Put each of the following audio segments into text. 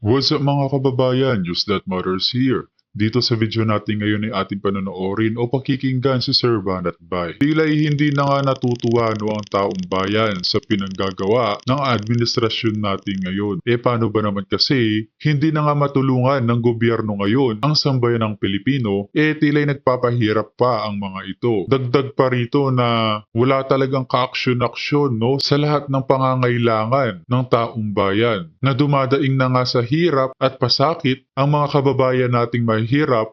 What's up mga kababayan? News That Matters here. Dito sa video natin ngayon ay ating panonoodin o pakikinggan si Sir Banat Bay. Tila'y hindi na nga natutuwa ang taong bayan sa pinanggagawa ng administrasyon natin ngayon. Paano ba naman kasi hindi na nga matulungan ng gobyerno ngayon ang sambayanang Pilipino, tila'y nagpapahirap pa ang mga ito. Dagdag pa rito na wala talagang ka-aksyon-aksyon no, sa lahat ng pangangailangan ng taong bayan na dumadaing na nga sa hirap at pasakit ang mga kababayan nating mahirap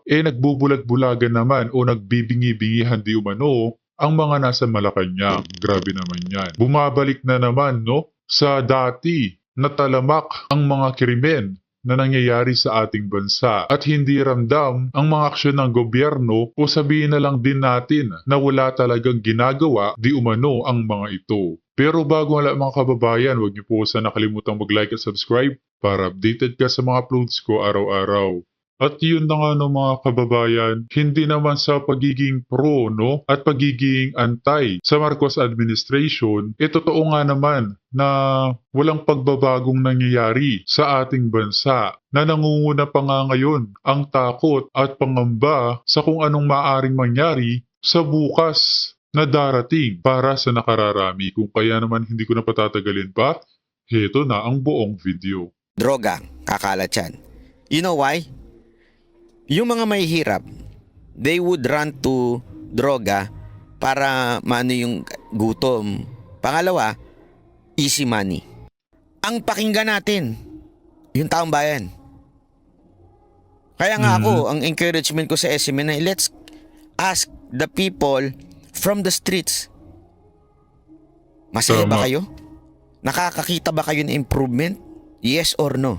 nagbubulag-bulagan naman o nagbibingi-bingihan di umano ang mga nasa Malacanang. Grabe naman yan. Bumabalik na naman no sa dati na talamak ang mga krimen na nangyayari sa ating bansa at hindi ramdam ang mga aksyon ng gobyerno o sabihin na lang din natin na wala talagang ginagawa di umano ang mga ito. Pero bago wala mga kababayan, huwag niyo po sana nakalimutang mag-like at subscribe para updated ka sa mga uploads ko araw-araw. At yun na nga no mga kababayan, hindi naman sa pagiging pro no at pagiging anti sa Marcos administration, totoo nga naman na walang pagbabagong nangyayari sa ating bansa na nangunguna pa nga ngayon ang takot at pangamba sa kung anong maaring mangyari sa bukas na darating para sa nakararami. Kung kaya naman hindi ko na patatagalin pa, heto na ang buong video. Droga, kakalat yan. You know why? Yung mga mahihirap, they would run to droga para maano yung gutom. Pangalawa, easy money. Ang pakinggan natin, yung taong bayan. Kaya nga ako, ang encouragement ko sa SMNI, let's ask the people from the streets. Masaya ba kayo? Nakakakita ba kayo ng improvement? Yes or no?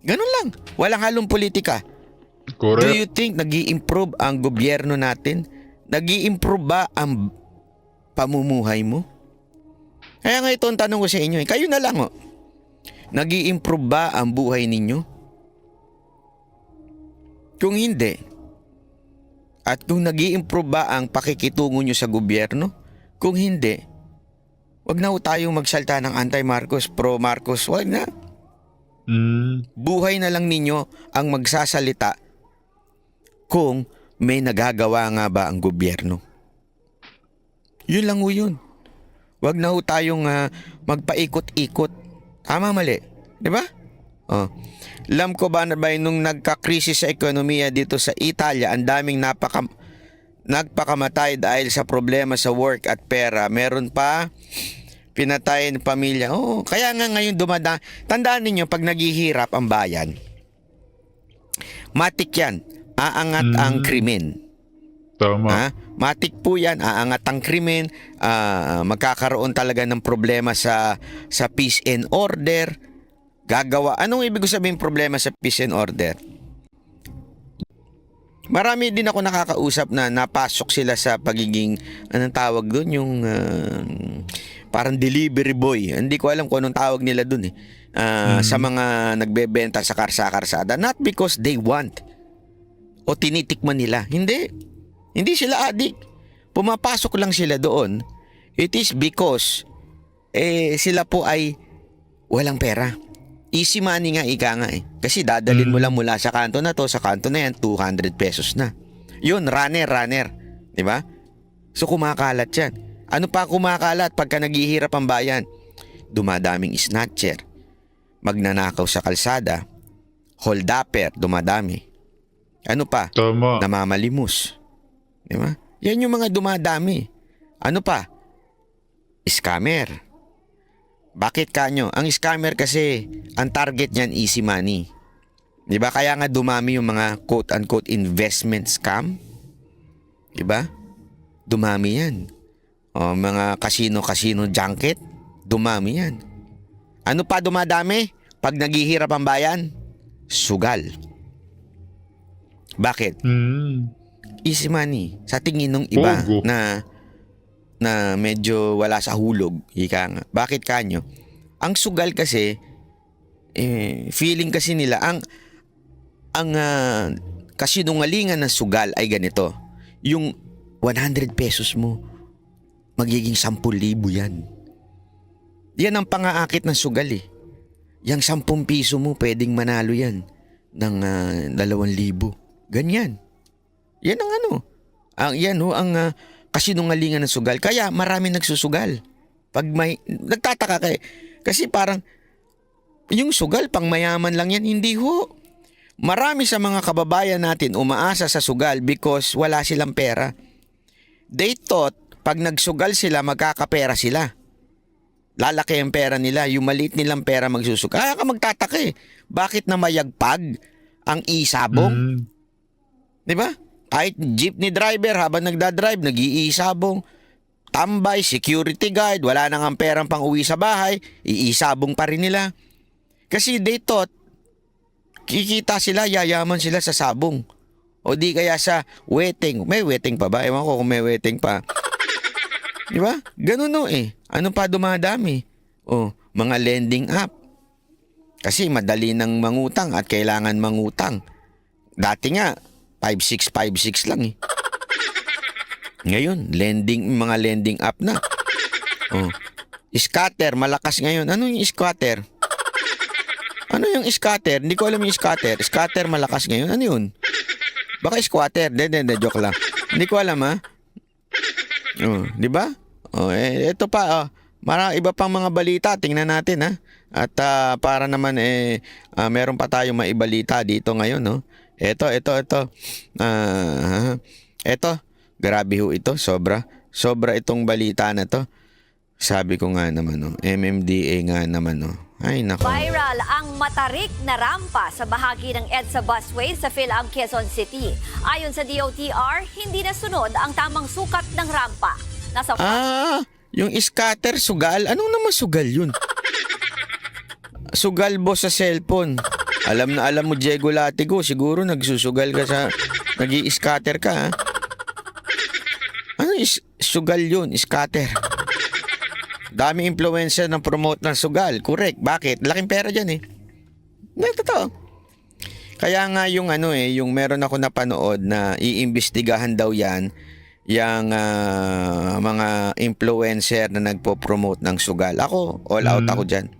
Ganun lang. Walang halong politika. Correct. Do you think nag-i-improve ang gobyerno natin? Nag-i-improve ba ang pamumuhay mo? Kaya nga ito ang tanong ko sa inyo. Kayo na lang nag-i-improve ba ang buhay ninyo? Kung hindi, at kung nag-i-improve ba ang pakikitungo nyo sa gobyerno? Kung hindi, wag na tayong magsalta ng anti-Marcos, pro-Marcos. Wag na. Buhay na lang ninyo ang magsasalita kung may nagagawa nga ba ang gobyerno. Yun lang yun. Wag na tayong magpaikot-ikot. Tama, mali. Di ba? Alam ko ba na nung nagka-krisis sa ekonomiya dito sa Italia, ang daming nagpakamatay dahil sa problema sa work at pera. Meron pa pinatay ng pamilya. Kaya nga ngayon tandaan ninyo, pag naghihirap ang bayan, matik yan, aangat ang krimen. Tama. Matik po yan, aangat ang krimen, magkakaroon talaga ng problema sa peace and order. Anong ibig sabihin problema sa peace and order? Marami din ako nakakausap na napasok sila sa pagiging, anong tawag doon, yung parang delivery boy. Hindi ko alam kung anong tawag nila doon sa mga nagbebenta sa karsada. Not because they want o tinitikman nila. Hindi sila adik. Pumapasok lang sila doon. It is because sila po ay walang pera. Easy money nga, ika nga Kasi dadalhin mo lang mula sa kanto na to, sa kanto na yan, 200 pesos na. Yun, runner. Diba? So kumakalat yan. Ano pa kumakalat pagka naghihirap ang bayan? Dumadaming snatcher, magnanakaw sa kalsada, holdupper, dumadami. Ano pa? Tama. Namamalimos. Diba? Yan yung mga dumadami. Ano pa? Scammer. Bakit kanyo? Ang scammer kasi, ang target niyan easy money. Diba? Kaya nga dumami yung mga quote-unquote investment scam. Diba? Dumami yan. Mga casino junket, dumami yan. Ano pa dumadami? Pag naghihirap ang bayan, sugal. Bakit? Easy money. Sa tingin ng iba na medyo wala sa hulog, ika nga. Bakit kanyo? Ang sugal kasi, feeling kasi nila, ang kasinungalingan ng sugal ay ganito. Yung 100 pesos mo, magiging 10,000 yan. Yan ang pangaakit ng sugal Yang 10 piso mo, pwedeng manalo yan ng 2,000. Ganyan. Yan ang ano. Ang kasinungalingan ng sugal. Kaya marami nagsusugal. Pag may, nagtataka kayo. Kasi parang, yung sugal, pang mayaman lang yan. Hindi ho. Marami sa mga kababayan natin umaasa sa sugal because wala silang pera. They thought, pag nagsugal sila, magkakapera sila. Lalaki ang pera nila, yung maliit nilang pera magsusugal. Kaya ka magtataka eh. Bakit na mayagpag ang isabong? Di ba? Kahit jeepney driver, habang nagdadrive, nag-iisabong. Tambay, security guard, wala nang ang perang pang uwi sa bahay, iisabong pa rin nila. Kasi they thought, kikita sila, yayaman sila sa sabong. O di kaya sa wedding. May wedding pa ba? Ewan ko kung may wedding pa. Di ba? Ganun no eh. Ano pa dumadami? O, mga lending app. Kasi madali nang mangutang at kailangan mangutang. Dati nga, 5656 lang eh. Ngayon, mga lending app na. O, scatter, malakas ngayon. Ano yung scatter? Ano yung scatter? Hindi ko alam yung scatter. Scatter malakas ngayon. Ano yun? Baka squatter. Hindi, joke lang. Hindi ko alam ha. Oh, di ba? Oh, ito pa iba pang mga balita, tingnan natin ha. At para naman meron pa tayong maibalita dito ngayon, no. Ito. Ito, grabe ho ito, sobra itong balita na to. Sabi ko nga naman, no, MMDA nga naman, no. Ay, nako. Viral ang matarik na rampa sa bahagi ng EDSA busway sa PhilAm Quezon City. Ayon sa DOTR, hindi nasunod ang tamang sukat ng rampa. Yung scatter, sugal? Anong naman sugal yun? Sugal boss sa cellphone. Alam na alam mo, Diego Latigo, siguro nagsusugal ka nag-i-scatter ka, ha? Ano sugal yun, scatter? Dami influencer ng promote ng sugal. Correct. Bakit? Laking pera dyan eh. Totoo. Kaya nga yung yung meron ako napanood na iimbestigahan daw yan, yung mga influencer na nagpo-promote ng sugal. Ako, all out ako dyan.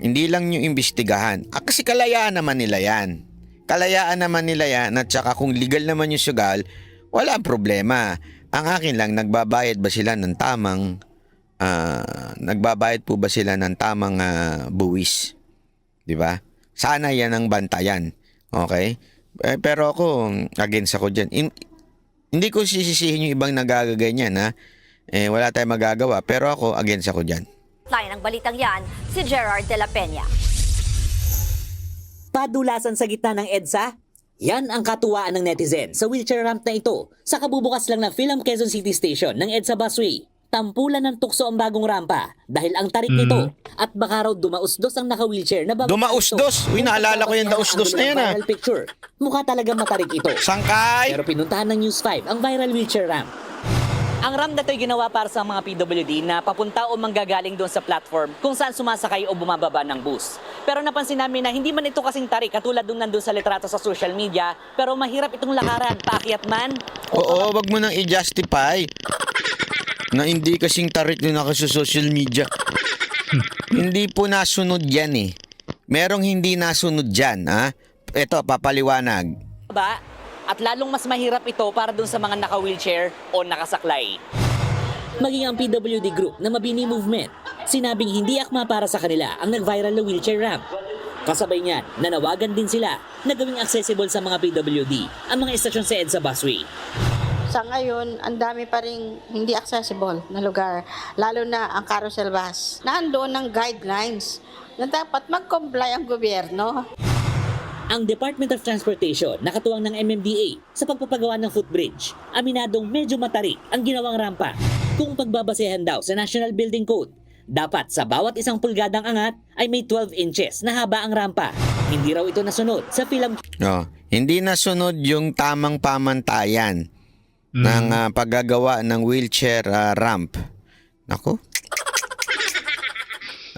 Hindi lang yung imbestigahan. Kasi kalayaan naman nila yan. At saka kung legal naman yung sugal, wala problema. Ang akin lang, nagbabayad ba sila ng tamang buwis? 'Di ba? Sana 'yan ang bantayan. Okay? Pero ako against ako diyan. Hindi ko sisisihin yung ibang nagagaganyan, ha. Wala tayong magagawa, pero ako against ako diyan. Line ng balitang yan, si Gerard de la Peña. Padulasan sa gitna ng EDSA? Yan ang katuwaan ng netizen sa wheelchair ramp na ito sa kabubukas lang ng PhilAm Quezon City Station ng EDSA busway. Tampulan ng tukso ang bagong rampa dahil ang tarik nito at baka raw dumausdos ang naka-wheelchair na Dumausdos? Uy, naalala ko yung dausdos na yan, ha. Picture. Mukha talaga matarik ito. Sangkay! Pero pinuntahan ng News 5 ang viral wheelchair ramp. Ang ramp na ito'y ginawa para sa mga PWD na papunta o manggagaling doon sa platform kung saan sumasakay o bumababa ng bus. Pero napansin namin na hindi man ito kasing tarik katulad nung nandun sa litrato sa social media, pero mahirap itong lakaran, paakyat man. Oo, wag mo nang i-justify na hindi kasing tarik yung naka sa social media. Hindi po nasunod yan eh. Merong hindi nasunod dyan, ha? Ito, papaliwanag. Ba? At lalong mas mahirap ito para dun sa mga naka-wheelchair o nakasaklay. Maging ang PWD group na Mabini Movement, sinabing hindi akma para sa kanila ang nag-viral na wheelchair ramp. Kasabay niyan, nanawagan din sila na gawing accessible sa mga PWD ang mga estasyon sa EDSA busway. Sa ngayon, ang dami pa rin hindi accessible na lugar, lalo na ang carousel bus. Nandoon ng guidelines na dapat mag-comply ang gobyerno. Ang Department of Transportation nakatuwang ng MMDA sa pagpapagawa ng footbridge. Aminadong medyo matarik ang ginawang rampa. Kung pagbabasehan daw sa National Building Code, dapat sa bawat isang pulgadang angat ay may 12 inches na haba ang rampa. Hindi raw ito nasunod sa PhilAm. Hindi nasunod yung tamang pamantayan ng paggagawa ng wheelchair ramp. Nako.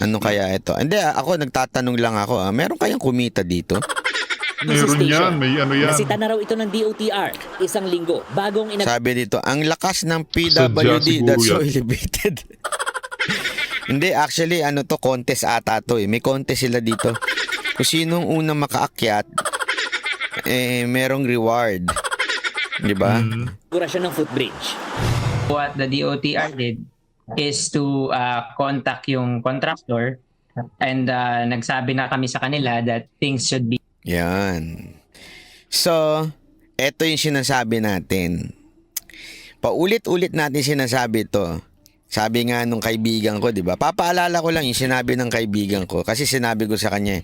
Ano kaya ito? Hindi, ako nagtatanong lang ako. Meron kayang kumita dito? Meron yan, may ano yan. Nasita na raw ito ng DOTR isang linggo bagong Sabi dito, ang lakas ng Sadya PWD, siguro that's so yan. elevated. Hindi, actually, ano to, contest ata to eh. May contest sila dito. Kung sinong unang makaakyat, merong reward. Di ba? Kurasyon ng footbridge. What the DOTR did is to contact yung contractor and nagsabi na kami sa kanila that things should be Yan. So, eto yung sinasabi natin. Paulit-ulit natin sinasabi to. Sabi nga nung kaibigan ko, di ba? Papaalala ko lang yung sinabi ng kaibigan ko. Kasi sinabi ko sa kanya,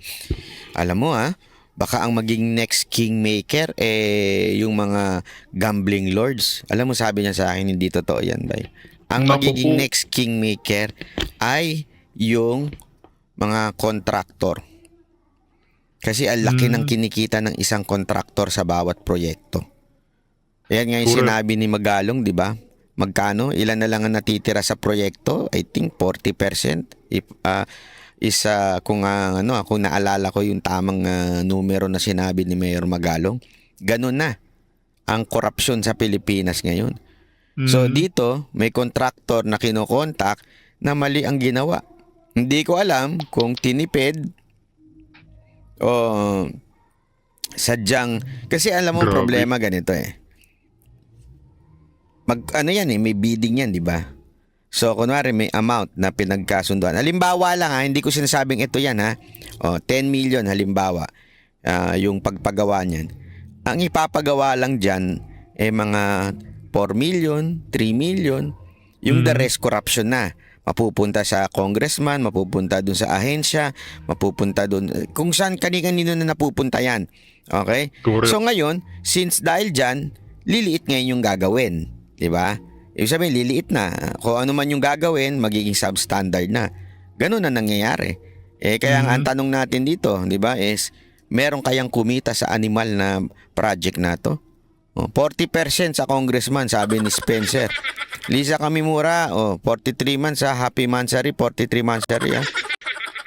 alam mo baka ang maging next kingmaker, yung mga gambling lords. Alam mo, sabi niya sa akin, hindi totoo yan, bay. Ang Naku magiging po. next kingmaker ay yung mga kontraktor. Kasi ang laki ng kinikita ng isang kontraktor sa bawat proyekto. Yan nga yung Correct. sinabi ni Magalong, di ba? Magkano? Ilan na lang ang natitira sa proyekto? I think 40%. If kung naalala ko yung tamang numero na sinabi ni Mayor Magalong, ganun na ang korupsyon sa Pilipinas ngayon. So dito, may kontraktor na kinokontak na mali ang ginawa. Hindi ko alam kung tinipid o sadyang, kasi alam mo Grabe. problema ganito may bidding yan, di ba? So kunwari may amount na pinagkasunduan. Halimbawa lang hindi ko sinasabing ito yan 10 million halimbawa yung pagpagawa niyan. Ang ipapagawa lang diyan mga 4 million, 3 million, yung the rest corruption na. Mapupunta sa congressman, mapupunta dun sa ahensya, mapupunta dun kung saan kanino na napupunta yan. Okay? Correct. So ngayon, since dahil dyan, liliit ngayon yung gagawin. Diba? Ibig sabihin, liliit na. Kung ano man yung gagawin, magiging substandard na. Ganun na nangyayari. Kaya nga ang tanong natin dito, diba, is meron kayang kumita sa animal na project na to? 40% sa congressman, sabi ni Spencer. Lisa Kamimura, 43 man sa Happy Mansari, 43 Mansari.